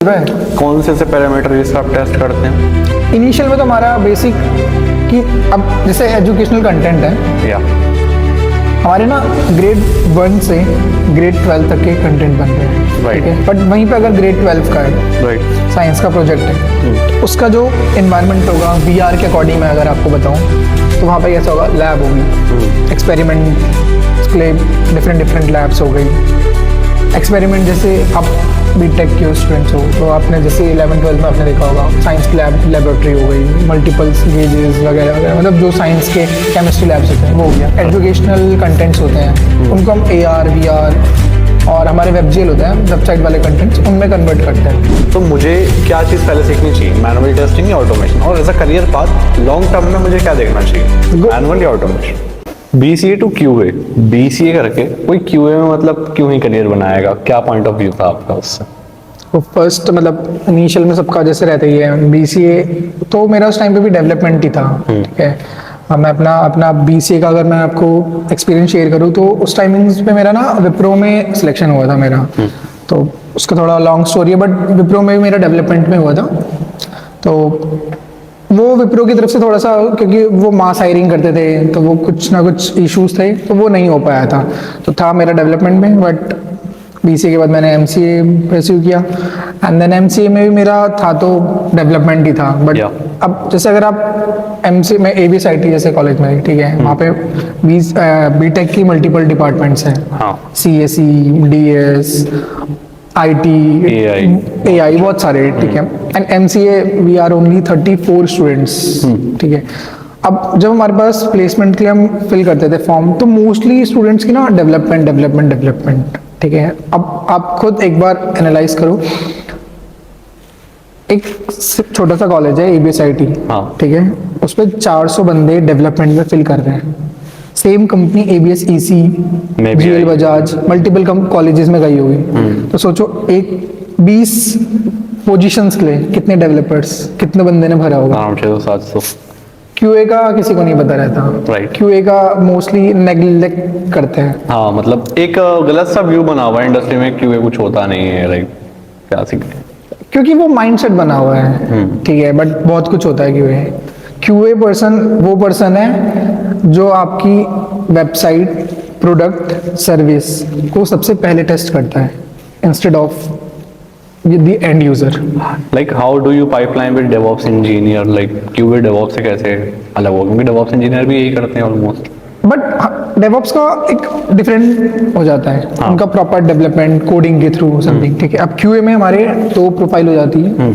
कौन से पैरामीटर जिसका आप टेस्ट करते हैं? इनिशियल में तो हमारा बेसिक कि अब जैसे एजुकेशनल कंटेंट है या हमारे ना ग्रेड 1 से ग्रेड 12 तक के कंटेंट बन रहे हैं, Right. ठीक है। बट वहीं पे अगर ग्रेड 12 का है, राइट। साइंस का प्रोजेक्ट है, तो उसका जो इन्वायरमेंट होगा VR के अकॉर्डिंग मैं अगर आपको बताऊं तो वहाँ पे कैसा होगा, लैब होगी, एक्सपेरिमेंट के लिए डिफरेंट लैब्स हो गई। एक्सपेरिमेंट जैसे आप बीटेक के स्टूडेंट्स हो तो आपने जैसे 11-12 में आपने देखा होगा साइंस लेबोरेटरी हो गई, मल्टीपल्स गेजेस वगैरह वगैरह, मतलब जो साइंस के केमिस्ट्री लैब्स होते हैं वो हो गया। एजुकेशनल कंटेंट्स होते हैं उनको हम AR VR और हमारे वेबजेल होते हैं वेबसाइट वाले कंटेंट्स उनमें कन्वर्ट करते हैं। तो मुझे क्या चीज़ पहले सीखनी चाहिए, मैनुअल टेस्टिंग या ऑटोमेशन? और as a career path long term में मुझे क्या देखना चाहिए, मैनुअल या automation? BCA to QA, BCA करके कोई QA में मतलब क्यों ही करियर बनाएगा, क्या पॉइंट ऑफ व्यू था आपका उससे? तो फर्स्ट मतलब इनिशियल में सबका जैसे रहता ही है BCA, तो मेरा उस टाइम पे भी डेवलपमेंट ही था, ठीक है। मैं अपना BCA का अगर मैं आपको एक्सपीरियंस शेयर करूँ तो उस टाइमिंग्स पे मेरा ना विप्रो में सिलेक्शन हुआ था मेरा, तो उसका थोड़ा लॉन्ग स्टोरी है बट विप्रो में भी मेरा डेवलपमेंट में हुआ था। तो वो विप्रो की तरफ से थोड़ा सा, क्योंकि वो मास हायरिंग करते थे तो वो कुछ ना कुछ इश्यूज थे तो वो नहीं हो पाया था, तो था मेरा डेवलपमेंट में। बट BCA के बाद मैंने MCA परस्यू किया एंड देन MCA में भी मेरा था तो डेवलपमेंट ही था। बट अब जैसे अगर आप MCA में ABSIT जैसे कॉलेज में, ठीक है, वहाँ पे बीटेक की मल्टीपल डिपार्टमेंट्स हैं, हाँ। CSE, DS, IT, AI बहुत सारे, ठीक है। And MCA we are only 34 students, ठीक है। अब जब हमारे पास प्लेसमेंट के लिए हम फिल करते थे फॉर्म तो मोस्टली स्टूडेंट्स की ना डेवलपमेंट, ठीक है। अब आप खुद एक बार एनालाइज करो, एक छोटा सा कॉलेज है ABSIT, हाँ। ठीक है, उस पर 400 बंदे डेवलपमेंट में फिल कर रहे हैं। Same company ABS EC, GL Bajaj multiple colleges में गई होगी, तो सोचो एक 20 पोजीशंस के लिए कितने डेवलपर्स, कितने बंदे ने भरा होगा? 600-700। QA का किसी को नहीं पता रहता, Right. QA का मोस्टली नेग्लेक्ट करते हैं। हाँ, मतलब एक गलत सा व्यू बना हुआ है इंडस्ट्री में, QA कुछ होता नहीं है, राइट? क्या सीखते? क्योंकि वो माइंडसेट बना हुआ है, ठीक है। बट बहुत कुछ होता है QA पर्सन वो पर्सन है जो आपकी वेबसाइट, प्रोडक्ट, सर्विस को सबसे पहले टेस्ट करता है instead of the end user. Like how do you pipeline with DevOps engineer, like QA DevOps से कैसे अलग हो? क्योंकि डेवऑप्स इंजीनियर भी यही करते हैं ऑलमोस्ट। बट डेवऑप्स का एक डिफरेंट हो जाता है, हाँ। उनका प्रॉपर डेवलपमेंट कोडिंग के थ्रू समथिंग, ठीक है। अब QA में हमारे 2 प्रोफाइल हो जाती है,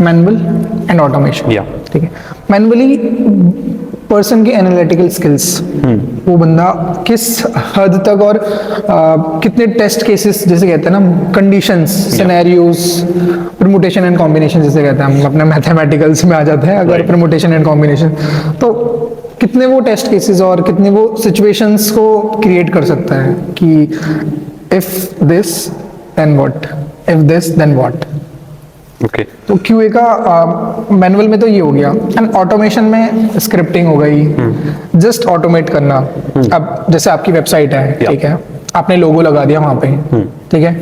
मैनुअल एंड ऑटोमेशन, Yeah. ठीक है। मैनुअली पर्सन की एनालिटिकल स्किल्स, वो बंदा किस हद तक और कितने टेस्ट केसेस जैसे कहते हैं ना, conditions, scenarios, permutation and combination जैसे कहते हैं, हम अपने मैथमेटिकल्स में आ जाते हैं अगर परमुटेशन एंड कॉम्बिनेशन, तो कितने वो टेस्ट केसेस और कितने वो सिचुएशंस को क्रिएट कर सकता है कि if this then what, if this then what. Okay. तो QA का मैनुअल में तो ये हो गया एंड ऑटोमेशन में स्क्रिप्टिंग हो गई, जस्ट ऑटोमेट करना। अब जैसे आपकी वेबसाइट है, ठीक है, आपने लोगो लगा दिया वहाँ पे, ठीक है,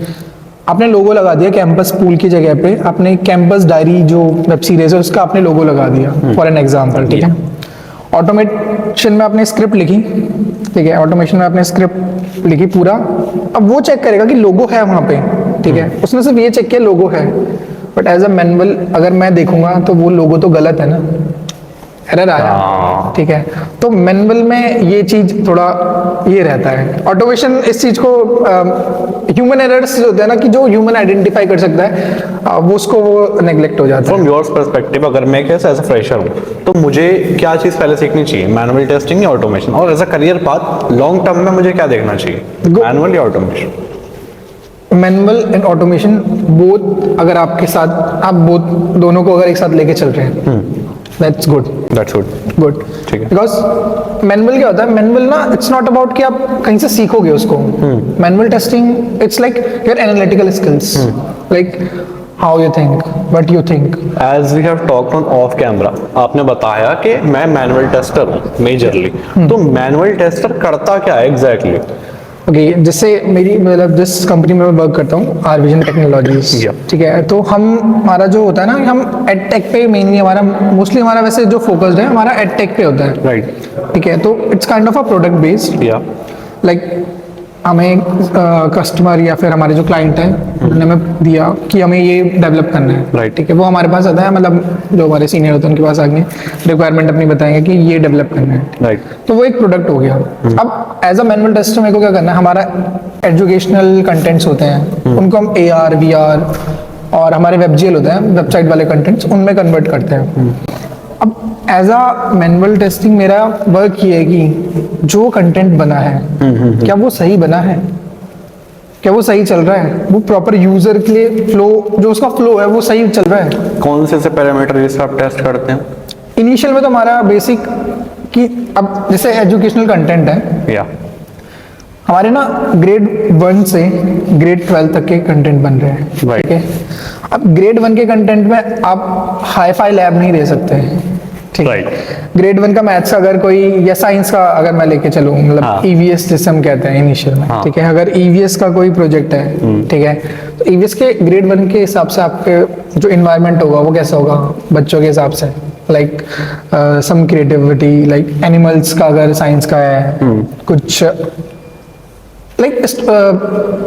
आपने लोगो लगा दिया कैंपस पूल की जगह पे, आपने कैंपस डायरी जो वेब सीरीज है उसका आपने लोगो लगा दिया फॉर एन एग्जाम्पल, ठीक है। ऑटोमेशन में आपने स्क्रिप्ट लिखी, ठीक है, ऑटोमेशन में आपने स्क्रिप्ट लिखी पूरा, अब वो चेक करेगा कि लोगो है वहाँ पे, ठीक है, उसने सिर्फ ये चेक किया लोगो है। बट एज अ मैनुअल अगर मैं देखूंगा तो वो लोगो तो गलत है ना, एरर आया, ठीक है। तो मैनुअल में ये चीज थोड़ा ये रहता है, ऑटोमेशन इस चीज को ह्यूमन एरर्स होते हैं ना, कि जो ह्यूमन आइडेंटिफाई कर सकता है वो उसको वो नेग्लेक्ट हो जाता है। फ्रॉम योर पर्सपेक्टिव अगर मैं कैसे एज अ फ्रेशर हूँ तो मुझे क्या चीज़ पहले सीखनी चाहिए, मैनुअल टेस्टिंग या ऑटोमेशन? और as a career path long term में मुझे क्या देखना चाहिए, मैनुअल या automation? Manual and automation both, अगर आपके साथ आप बोथ दोनों को अगर एक साथ लेके चल रहे हैं, दैट्स गुड, गुड, ठीक है। बिकॉज मैनुअल क्या होता है, मैनुअल ना इट्स नॉट अबाउट कि आप कहीं से सीखोगे उसको। Manual testing it's like your analytical skills, like how you think, what you think. As we have talked on off camera, आपने बताया कि मैं मैनुअल टेस्टर हूँ मेजरली, तो मैनुअल टेस्टर करता क्या है एग्जैक्टली? ओके जैसे मेरी मतलब जिस कंपनी में मैं वर्क करता हूँ आर विजन टेक्नोलॉजीज, Yeah. ठीक है, तो हमारा जो होता है ना, हम एडटेक पे मेनली हमारा मोस्टली हमारा वैसे जो फोकस्ड है हमारा एडटेक पे होता है, राइट, ठीक है। तो it's kind of a product based, या लाइक हमें कस्टमर या फिर हमारे जो क्लाइंट है उन्होंने हमें दिया कि हमें ये डेवलप करना है, Right. ठीक है। वो हमारे पास आता है, मतलब जो हमारे सीनियर होते हैं उनके पास आगे रिक्वायरमेंट अपनी बताएंगे कि ये डेवलप करना है, राइट, तो वो एक प्रोडक्ट हो गया। अब एज अ मैनुअल टेस्टर मेरे को क्या करना है, हमारा एजुकेशनल कंटेंट्स होते हैं उनको हम AR VR और हमारे वेबजीएल होते हैं वेबसाइट वाले कंटेंट्स उनमें कन्वर्ट करते हैं। अब एज अ मैनुअल टेस्टिंग मेरा वर्क ये है कि जो कंटेंट बना है क्या वो सही बना है, क्या वो सही चल रहा है, वो प्रॉपर यूजर के लिए फ्लो, जो उसका फ्लो है वो सही चल रहा है। कौन से पैरामीटर जिससे आप टेस्ट करते हैं? इनिशियल में तो हमारा बेसिक कि अब जैसे एजुकेशनल कंटेंट है, या हमारे ना ग्रेड 1 से ग्रेड 12 तक के कंटेंट बन रहे हैं, Right. ठीक है। अब ग्रेड 1 के कंटेंट में आप हाई फाई लैब नहीं दे सकते, ठीक है। Right. ग्रेड 1 का मैथ्स का अगर कोई या साइंस का अगर मैं लेके चलूँ, मतलब हाँ. EVS जिसे हम कहते हैं इनिशियल में, हाँ. ठीक है। अगर EVS का कोई प्रोजेक्ट है, ठीक है, तो EVS के ग्रेड 1 के हिसाब से आपके जो इन्वायरमेंट होगा वो कैसा होगा बच्चों के हिसाब से, like some creativity, like animals का अगर साइंस का है, कुछ लाइक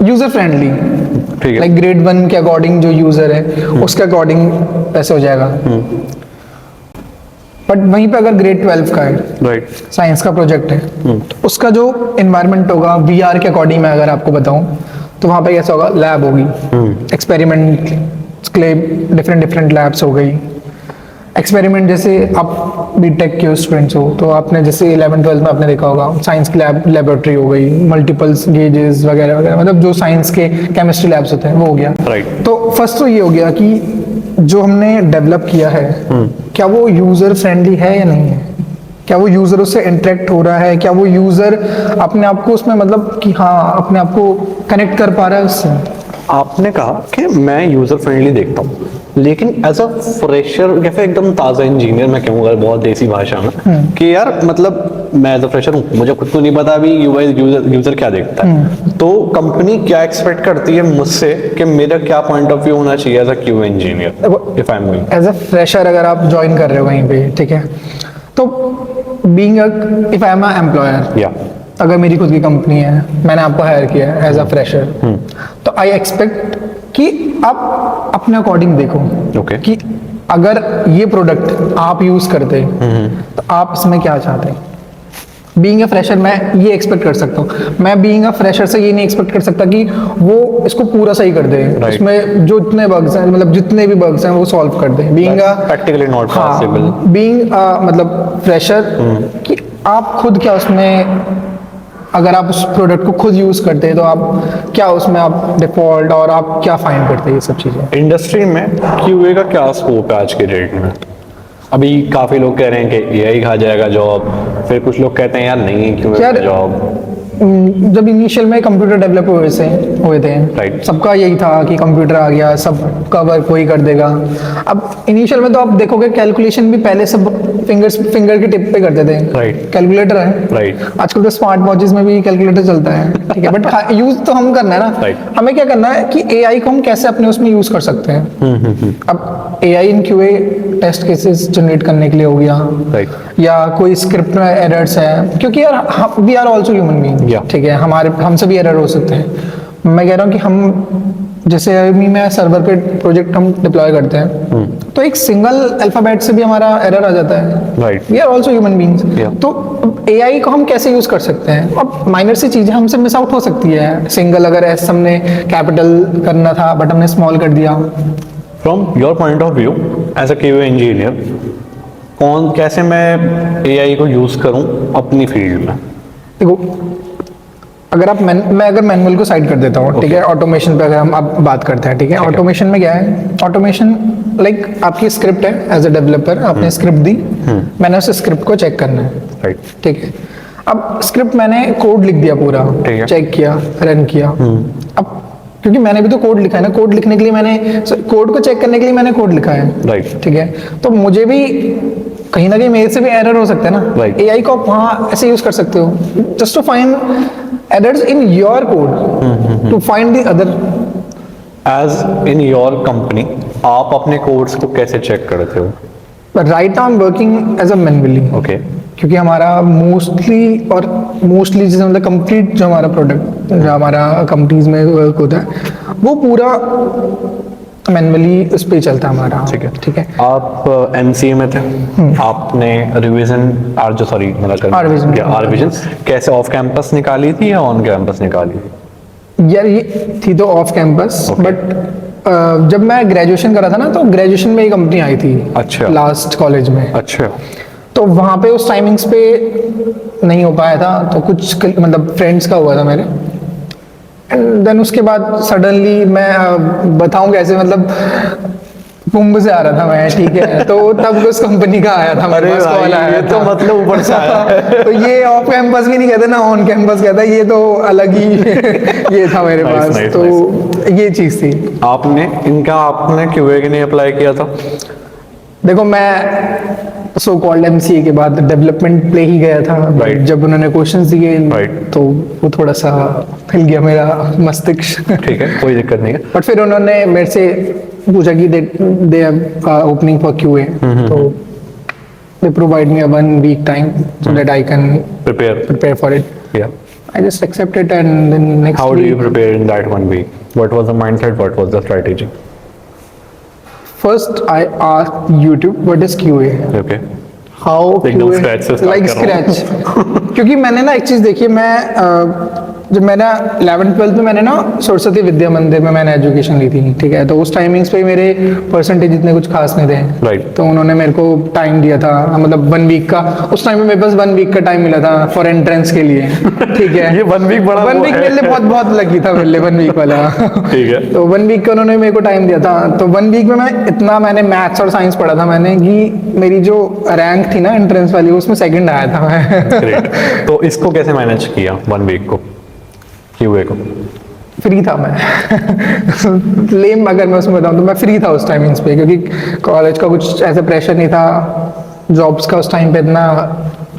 यूजर फ्रेंडली, ठीक है, लाइक ग्रेड 1 के अकॉर्डिंग जो यूजर है उसके अकॉर्डिंग वैसे हो जाएगा। बट वहीं पे अगर ग्रेड 12 का है, राइट, साइंस का प्रोजेक्ट है, तो उसका जो इन्वायरमेंट होगा VR के अकॉर्डिंग मैं अगर आपको बताऊं तो वहाँ पे कैसा होगा, लैब होगी, एक्सपेरिमेंट के लिए डिफरेंट डिफरेंट लैब्स हो गई। एक्सपेरिमेंट जैसे आप बीटेक के स्टूडेंट्स हो तो आपने जैसे 11th-12th में आपने देखा होगा साइंस की लेबोरेटरी हो गई, मल्टीपल्स गेजेस वगैरह वगैरह, मतलब जो साइंस के केमिस्ट्री लैब्स होते हैं वो हो गया। राइट, तो फर्स्ट तो ये हो गया कि जो हमने डेवलप किया है क्या वो यूजर फ्रेंडली है या नहीं है, क्या वो यूजर उससे इंटरेक्ट हो रहा है, क्या वो यूजर अपने आप को उसमें मतलब कि हाँ अपने आप को कनेक्ट कर पा रहा है उससे। आपने कहा कि मैं यूजर फ्रेंडली देखता हूँ, लेकिन एज अ फ्रेशर या फिर एकदम ताज़ा इंजीनियर मैं कहूँगा बहुत देसी भाषा में कि यार मतलब मैं एज अ फ्रेशर हूँ, मुझे खुद को नहीं पता अभी यूजर क्या देखता है, तो कंपनी क्या एक्सपेक्ट करती है मुझसे कि मेरा क्या पॉइंट ऑफ व्यू होना चाहिए as a QA engineer if I am going as a fresher अगर आप ज्वाइन कर रहे हो कहीं पे, ठीक है, तो being if I am a employer, या अगर मेरी खुद की कंपनी है, मैंने आपको हायर किया है एज अ फ्रेशर, तो आई एक्सपेक्ट कि आप अपने अकॉर्डिंग देखो ओके कि अगर ये प्रोडक्ट आप यूज करते तो आप इसमें क्या चाहते हैं। बीइंग अ फ्रेशर मैं ये एक्सपेक्ट कर सकता हूँ, मैं बीइंग अ फ्रेशर से ये नहीं एक्सपेक्ट कर सकता कि वो इसको पूरा सही कर दे, Right. उसमें जो इतने बग्स हैं, मतलब जितने भी बग्स हैं वो सॉल्व कर दे। Being a practically not possible, being मतलब फ्रेशर कि आप खुद क्या उसमें, अगर आप उस प्रोडक्ट को खुद यूज करते हैं तो आप क्या उसमें आप डिफॉल्ट और आप क्या फाइंड करते हैं, ये सब चीजें। इंडस्ट्री में क्यूए का क्या स्कोप है आज के डेट में? अभी काफी लोग कह रहे हैं कि एआई खा जाएगा जॉब, फिर कुछ लोग कहते हैं यार नहीं क्यूए यार, का जॉब। जब इनिशियल में कंप्यूटर डेवलप हुए थे Right. सबका यही था कि कंप्यूटर आ गया सब का वर्क कोई कर देगा। अब इनिशियल में तो आप देखोगे कैलकुलेशन भी पहले सब फिंगर के टिप पे करते थे, Right. कैलकुलेटर है, राइट, आजकल तो स्मार्ट वॉचेस में भी कैलकुलेटर चलता है, ठीक है, बट यूज तो हम करना है ना। Right. हमें क्या करना है कि एआई को हम कैसे अपने उसमें यूज कर सकते हैं। अब एआई इन क्यूए टेस्ट केसेस जनरेट करने के लिए हो गया, राइट, या कोई स्क्रिप्ट में एरर्स है, क्योंकि यार we are also human being, Yeah. ठीक है, हमसे भी एरर हो सकते हैं। मैं कह रहा हूँ कि हम जैसे अभी मैं सर्वर पे प्रोजेक्ट हम डिप्लॉय करते हैं तो एक सिंगल अल्फाबेट से भी हमारा एरर आ जाता है। Right, we are also human beings. Yeah. तो एआई को हम कैसे यूज कर सकते हैं। अब माइनर सी चीजें हमसे मिस आउट हो सकती है, सिंगल अगर एस हमने कैपिटल करना था बट हमने स्मॉल कर दिया। From your point of view as a QA engineer कैसे मैं एआई को यूज करूं अपनी फील्ड में? देखो, अगर आप मैं अगर मैनुअल को साइड कर देता हूँ, ठीक है, ऑटोमेशन पे अगर हम अब बात करते हैं, ठीक है, ऑटोमेशन में क्या है, ऑटोमेशन लाइक आपकी स्क्रिप्ट है, एज अ डेवलपर आपने स्क्रिप्ट दी, मैंने उस स्क्रिप्ट को चेक करना है, राइट, ठीक है। अब स्क्रिप्ट मैंने कोड लिख दिया पूरा, ठीक है। चेक किया, रन किया। अब क्योंकि मैंने भी तो कोड लिखा है ना, कोड लिखने के लिए मैंने कोड को चेक करने के लिए मैंने कोड लिखा है, राइट, ठीक है, तो मुझे भी कहीं ना कहीं मेरे से भी एरर हो सकता है ना। Right. एआई को आप वहाँ ऐसे यूज कर सकते हो just to find errors in your code to find the other. As in your company आप अपने कोड्स को कैसे चेक करते हो? But right now I'm working as a manually. Okay क्योंकि हमारा मोस्टली जैसे मतलब कंप्लीट जो हमारा प्रोडक्ट जो हमारा कंपनीज में वर्क होता है वो पूरा मैनुअली उस पे चलता है हमारा। ठीक है। आप एमसीए में थे, आपने रिवीजन R-Vision। आर-विजन कैसे ऑफ कैंपस निकाली थी या ऑन कैंपस निकाली थी? यार ये थी तो ऑफ कैंपस, बट जब मैं ग्रेजुएशन कर रहा था ना तो ग्रेजुएशन में एक कंपनी आई थी। अच्छा। लास्ट कॉलेज में। अच्छा। तो वहाँ पे उस टाइमिंग्स पे नहीं हो पाया था, तो कुछ मतलब फ्रेंड्स का हुआ था मेरे, एंड देन उसके बाद सडनली मैं बताऊं कैसे, मतलब मुंबई से आ रहा था मैं, ठीक है, तो तब उस कंपनी का आया था मेरे पास कॉल आया तो था। मतलब ऊपर से आया। तो ये ऑफ कैंपस भी नहीं कहते ना ऑन कैंपस कहता है, ये तो अलग ही ये था मेरे Nice, पास। nice, तो ये चीज थी। आपने क्यूए के लिए अप्लाई किया था? देखो मैं सो कॉल्ड एमसीए के बाद डेवलपमेंट पे ही गया था। Right. जब उन्होंने क्वेश्चंस दिए Right. तो वो थोड़ा सा हिल गया मेरा मस्तिष्क। ठीक है, कोई दिक्कत नहीं है। बट फिर उन्होंने मेरे से पूछा कि दे ओपनिंग फॉर क्यूए, तो they provide me a 1 week time so that I can prepare for it. या I just accepted and then next how do you week prepare in that 1 week? What was the mindset, what was the strategy? first I asked YouTube what is QA, okay how एकदम QA scratch से start like कर रहा हूँ। scratch। क्योंकि मैंने ना एक चीज देखी, मैं जब मैंने 11th-12th में मैंने ना सरस्वती विद्या मंदिर में मैंने एजुकेशन ली थी, ठीक है, तो उस टाइमिंग्स पे मेरे परसेंटेज इतने कुछ खास नहीं थे। Right. तो उन्होंने मेरे को टाइम दिया था, मतलब 1 week का, उस टाइम में मेरे पास 1 week का टाइम मिला था फॉर एंट्रेंस के लिए, ठीक है। ये 1 week बड़ा 1 वो week है। मेरे लिए बहुत लगी था, मेरे लिए 1 week वाला। ठीक है। तो 1 week का उन्होंने मेरे को टाइम दिया था, तो 1 week में मैंने मैथ्स और साइंस पढ़ा था मैंने, कि मेरी जो रैंक थी ना एंट्रेंस वाली उसमें सेकंड आया था मैं। ग्रेट। तो इसको कैसे मैनेज किया 1 week को, क्यूए को? फ्री था मैं। लेम अगर मैं उसमें बताऊं तो मैं फ्री था उस टाइमिंग्स पे, क्योंकि कॉलेज का कुछ ऐसा प्रेशर नहीं था, जॉब्स का उस टाइम पे इतना,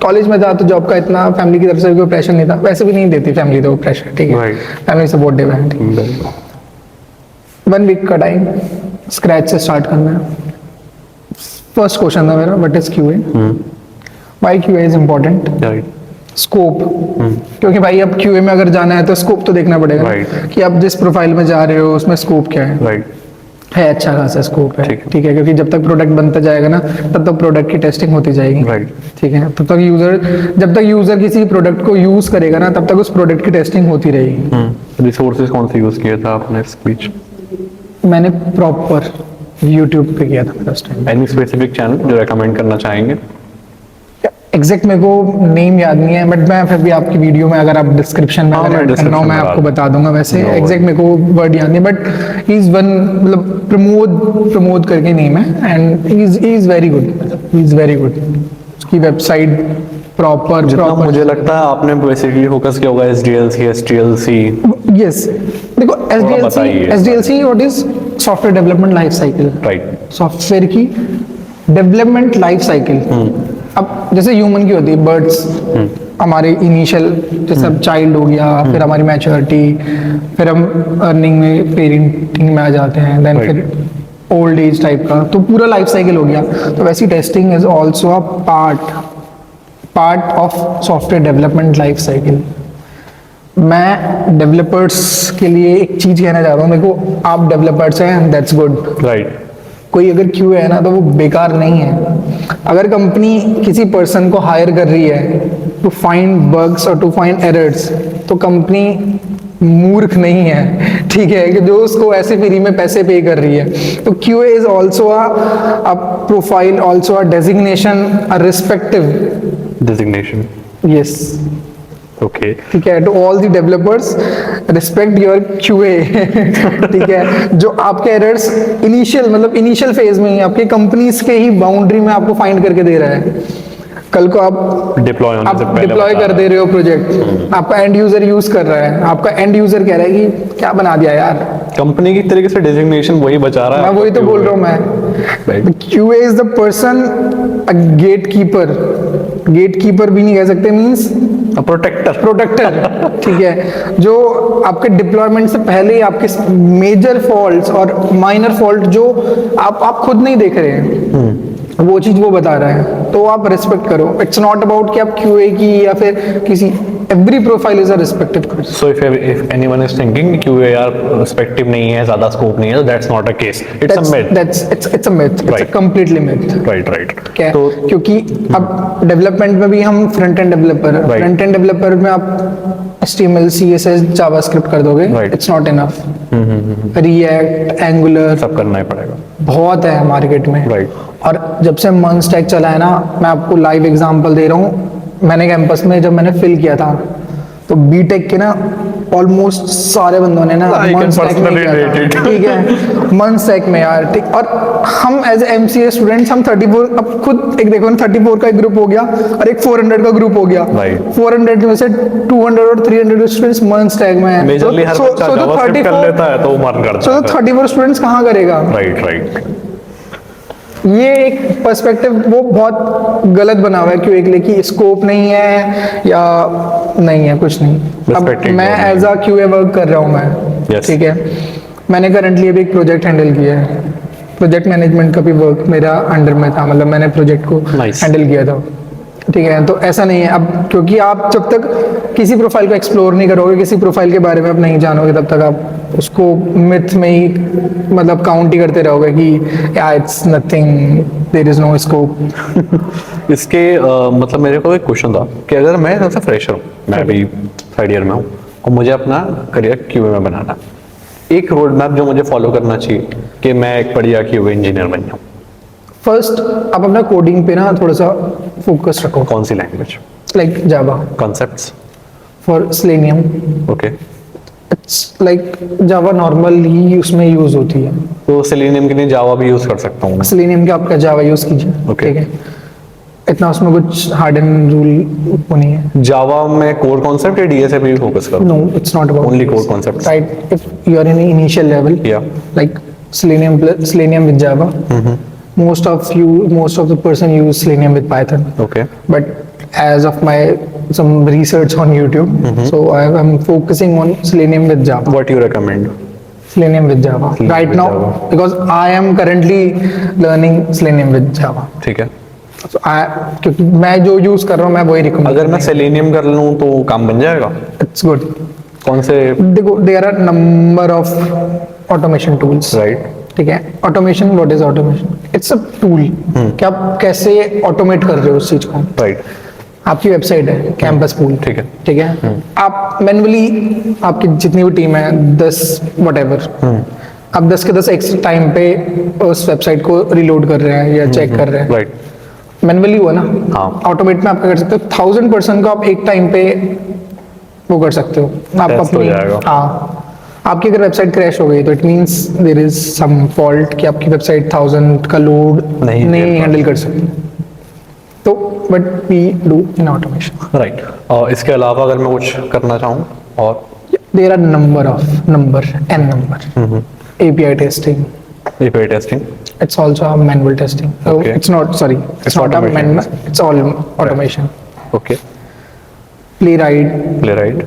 कॉलेज में था तो जॉब का इतना फैमिली की तरफ से कोई प्रेशर नहीं था, वैसे भी नहीं देती फैमिली तो प्रेशर, ठीक है, Right. फैमिली सपोर्टिव है। 1 week का टाइम स्क्रैच से स्टार्ट करना है। फर्स्ट क्वेश्चन था मेरा, what is QA, why QA is important, right. Scope, क्योंकि भाई अब क्यूए में अगर जाना है तो स्कोप तो देखना पड़ेगा। Right. कि आप जिस प्रोफाइल में जा रहे हो उसमें स्कोप क्या है। राइट। है अच्छा खासा स्कोप है, ठीक है। ठीक है, क्योंकि जब तक प्रोडक्ट बनता जाएगा ना तब तक प्रोडक्ट की टेस्टिंग होती जाएगी। Right. ठीक है, जब तक यूजर किसी प्रोडक्ट को यूज करेगा ना तब तक उस प्रोडक्ट की टेस्टिंग होती रहेगी। रिसोर्सेज कौन से यूज किया था आपने इस बीच? मैंने प्रॉपर यूट्यूब पे किया था मेरा उस टाइम। एनी स्पेसिफिक चैनल जो रेकमेंड करना चाहेंगे? एग्जैक्ट मेरे को नेम याद नहीं है, बट मैं फिर भी आपकी वीडियो में अगर आप डिस्क्रिप्शन में हाँ, अगर मैं ऐड करना हो description मैं में आपको डाल बता दूंगा। वैसे No एग्जैक्ट मेरे को वर्ड याद नहीं, बट ही इज वन, मतलब प्रमोद करके नेम है, and he is very good, he is very good. उसकी वेबसाइट प्रॉपर जितना मुझे लगता है आपने बेसिकली फोकस किया होगा SDLC, STLC। यस, देखो बताइए। SDLC what is software development life cycle, right. Software की डेवलपमेंट लाइफ साइकिल। अब जैसे ह्यूमन की होती है, बर्ड्स हमारे इनिशियल, जैसे अब चाइल्ड हो गया, फिर हमारी मैच्योरिटी, फिर हम अर्निंग में, पेरेंटिंग में आ जाते हैं, देन Right. फिर ओल्ड एज टाइप का, तो पूरा लाइफ साइकिल हो गया। तो वैसी testing is also a part of software development life cycle. मैं डेवलपर्स के लिए एक चीज कहना चाहता हूँ, देखो आप डेवलपर्स हैं, दैट्स गुड। राइट। कोई अगर क्यू है ना तो वो बेकार नहीं है। अगर कंपनी किसी पर्सन को हायर कर रही है टू फाइंड बग्स और टू फाइंड एरर्स, तो कंपनी मूर्ख नहीं है, ठीक है, कि जो उसको ऐसे फ्री में पैसे पे कर रही है। तो Q is also a profile, also a designation, a respective designation. Yes, okay. ठीक है, to all the developers respect your QA. ठीक है, जो आपके एरर्स इनिशियल फेज में ही आपके कंपनीज के ही बाउंड्री में आपको फाइंड करके दे रहा है। कल को आप डिप्लॉय होने से पहले डिप्लॉय कर दे रहे हो प्रोजेक्ट, आपका एंड यूजर यूज कर रहा है, आपका एंड यूजर कह रहा है कि क्या बना दिया यार। कंपनी की तरीके से डिजिग्नेशन वही बचा रहा है। मैं वही तो बोल रहा हूँ मैं। Right. QA is the person, a gatekeeper भी नहीं कह सकते, मीन्स प्रोटेक्टर ठीक है, जो आपके डिप्लॉयमेंट से पहले ही आपके मेजर फॉल्ट्स और माइनर फॉल्ट जो आप खुद नहीं देख रहे हैं, वो चीज वो बता रहा है, तो आप रिस्पेक्ट करो। इट्स नॉट अबाउट कि आप क्यूए की या फिर किसी, every profile is a respected course. So if anyone is thinking QA यार रिस्पेक्टिव नहीं है, ज्यादा स्कोप नहीं है, that's not a case, it's a myth. It's a myth, it's a completely myth. Right क्या तो क्योंकि अब डेवलपमेंट में भी हम फ्रंट एंड डेवलपर है, फ्रंट एंड डेवलपर में आप HTML CSS जावास्क्रिप्ट कर दोगे, it's not enough. React, angular सब करना ही पड़ेगा, बहुत है मार्केट में। राइट। और जब से मन स्टैक चला है ना, मैं आपको लाइव एग्जांपल दे रहा हूँ, मैंने कैंपस में जब मैंने फिल किया था तो बीटेक के ना ऑलमोस्ट सारे बंदों ने ना मन स्टैक में किया था, ठीक है, मन स्टैक में यार, ठीक। और हम एज MCA स्टूडेंट्स हम 34, अब खुद एक देखो ना, 34 का एक ग्रुप हो गया और एक 400 का ग्रुप हो गया, 400 में से 200 और 300 स्टूडेंट्स मन स्टैक में है, मेजरली हर बच्चा जावास्क्रिप्ट कर लेता है तो मन करता है, तो 34 स्टूडेंट्स कहाँ करेगा? राइट। ये एक पर्सपेक्टिव वो बहुत गलत बना हुआ है क्यों, के लिए कि स्कोप नहीं है या नहीं है, कुछ नहीं। अब मैं एज अ QA वर्क कर रहा हूँ मैं, ठीक है, मैंने करंटली अभी एक प्रोजेक्ट हैंडल किया है, प्रोजेक्ट मैनेजमेंट का भी वर्क मेरा अंडर में था, मतलब मैंने प्रोजेक्ट को हैंडल किया था, ठीक है। तो ऐसा नहीं है अब, क्योंकि आप जब तक किसी प्रोफाइल को एक्सप्लोर नहीं करोगे, किसी प्रोफाइल के बारे में आप नहीं जानोगे, तब तक आप उसको मिथ में ही मतलब काउंट ही करते रहोगे कि या it's nothing, there is no scope. इसके मतलब मेरे को एक क्वेश्चन था कि अगर मैं सबसे फ्रेशर हूँ, मैं अभी 3rd ईयर में हूँ और मुझे अपना करियर QA में बनाना, एक रोड मैप जो मुझे फॉलो करना चाहिए कि मैं एक बढ़िया QA इंजीनियर बन जाऊँ। फर्स्ट आप अपना कोडिंग पे ना थोड़ा सा फोकस रखो। कौन सी language? Like Java, concepts for Selenium, okay. It's like Java normally उसमें यूज होती है, तो सेलेनियम के लिए जावा भी यूज कर सकता हूँ? सेलेनियम का आपका जावा यूज कीजिए, Okay. ठीक है, इतना उसमें कुछ हार्ड एंड रूल नहीं है। जावा में कोर कॉन्सेप्ट या डीएसए पे भी फोकस करो? No, it's not about Only this. core concepts. Right. If you are in the initial level, Yeah. like Selenium with Java, most of the person use Selenium with Python. Okay. But as of my some research on YouTube, so I'm focusing on Selenium with Java. What you recommend? Selenium with Java. Selenium Right with now, Java. because I am currently learning Selenium with Java. ठीक है। So क्योंकि मैं जो use कर रहा हूँ मैं वही रिकमेंड। अगर मैं सेलेनियम कर लूँ तो काम बन जाएगा? It's good. कौन से? देखो there are number of automation tools, right. ठीक है। Automation, what is automation? It's a tool कि आप कैसे ऑटोमेट कर रहे हो उस चीज को। राइट। आपकी वेबसाइट है कैंपस पूल, ठीक है। ठीक है, आप मैन्युअली आपकी जितनी भी टीम है 10 व्हाटएवर, आप 10 के 10 एक्स्ट्रा टाइम पे उस वेबसाइट को रिलोड कर रहे हैं या चेक कर रहे हैं, राइट। मैन्युअली हुआ ना। हाँ। ऑटोमेट में आप कर सकते हो 1000% को आप एक टाइम पे वो कर सकते हो। आप Test हो अपनी, जाएगा। हाँ, आपकी अगर वेबसाइट क्रैश हो गई तो it means there is some fault कि आपकी वेबसाइट 1000 का लोड नहीं हैंडल कर सकती। तो but we do in automation, right. और इसके अलावा अगर मैं कुछ करना चाहूँ और? There are number API testing, API testing, it's also a manual testing. So Okay. it's not a automation. manual, it's all automation. Okay. Playwright, Playwright,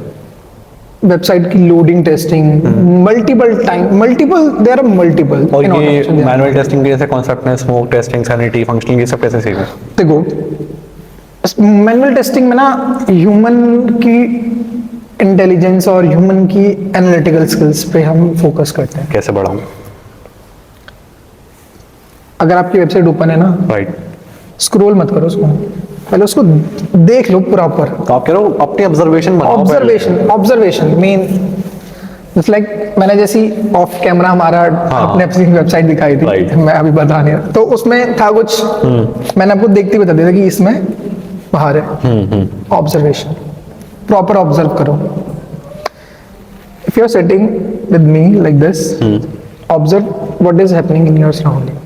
website की loading testing, multiple there are multiple. और ये manual testing के जैसे concept में smoke testing, sanity, functioning, ये सब कैसे सीखें? देखो मैनुअल टेस्टिंग में ना ह्यूमन की इंटेलिजेंस और ह्यूमन की एनालिटिकल स्किल्स पे हम फोकस करते हैं। कैसे बढ़ाऊँ? अगर आपकी वेबसाइट ओपन है ना, राइट। स्क्रॉल मत करो उसको, पहले उसको देख लो प्रॉपर। तो आप कह रहे हो अपनी ऑब्जर्वेशन बनाओ। ऑब्जर्वेशन मीन इट्स लाइक मैंने जैसी ऑफ कैमरा हमारा अपने अपनी वेबसाइट दिखाई थी, Right. मैं अभी बता नहीं रहा, तो उसमें था कुछ, मैंने आपको देखते ही बता दिया था कि इसमें बाहर है। ऑब्जर्वेशन, प्रॉपर ऑब्जर्व करो। If you are sitting with me like this, observe what is happening in your surrounding.